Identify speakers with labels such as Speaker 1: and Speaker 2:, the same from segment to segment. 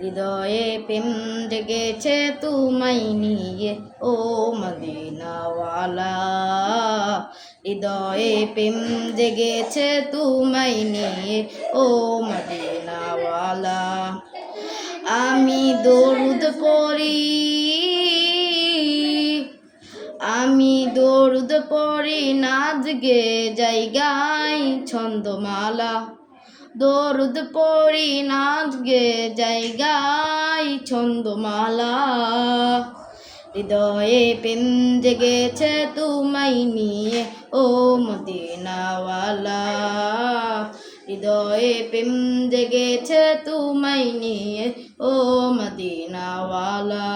Speaker 1: হৃদয়ে প্রেম জেগেছে তোমায় নিয়ে ও মদিনাওয়ালা। হৃদয়ে প্রেম জেগেছে তোমায় নিয়ে ও মদিনাওয়ালা। আমি দরুদ পড়ি, আমি দরুদ পড়ি নাচ গে জায়গায় ছন্দমালা। দরুদ পড়ি নাচ গে জায়গায় ছন্দমালা। হৃদয়ে প্রেম জেগেছে তোমায় নিয়ে ও মদিনাওয়ালা। হৃদয়ে প্রেম জেগেছে তোমায় নিয়ে ও মদিনাওয়ালা।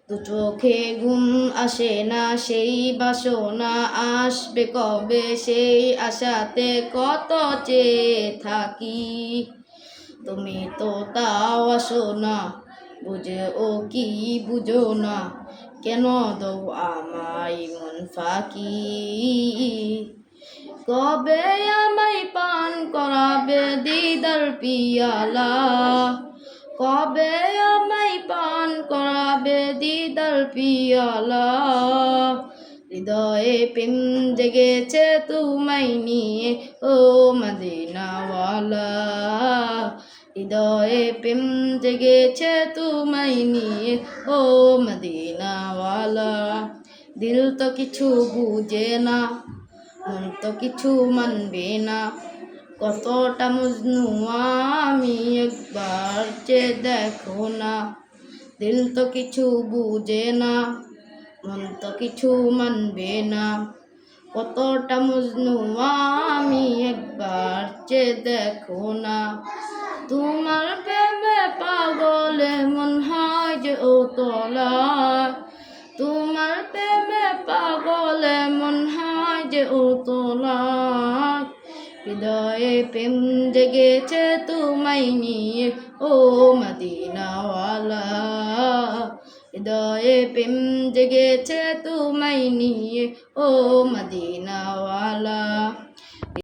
Speaker 1: দু চোখে ঘুম আসে না সেই বাসনা আসবে কবে, সেই আশাতে কত চেয়ে থাকি। তুমি তো তাও আসো না, বুঝে ও কি বুঝো না, কেন দো আমায় মন ফাঁকি। কবে আমায় পান করাবে দিদার পিয়ালা, কবে আমায় পান করাবে দিদার পিয়ালা। হৃদয়ে প্রেম জেগেছে তোমায় নিয়ে ও মদিনাওয়ালা। হৃদয়ে প্রেম জেগেছে তোমায় নিয়ে ও মদিনাওয়ালা। দিল তো কিছু বুঝে না, মন তো কিছু মানবে না, কতটা মজনু আমি একবার যে দেখো না। দিল তো কিছু বুঝে না, মন তো কিছু মানবে না, কতটা মজনু আমি একবার যে দেখো না। তোমার প্রেমে পাগলে মন হয় যে ও তোলা, তোমার প্রেমে পাগলে মন হয় যে ও তোলা। হৃদয়ে প্রেম জেগেছে তোমায় নিয়ে ও মদিনাওয়ালা। হৃদয়ে প্রেম জেগেছে তোমায় নিয়ে ও মদিনাওয়ালা।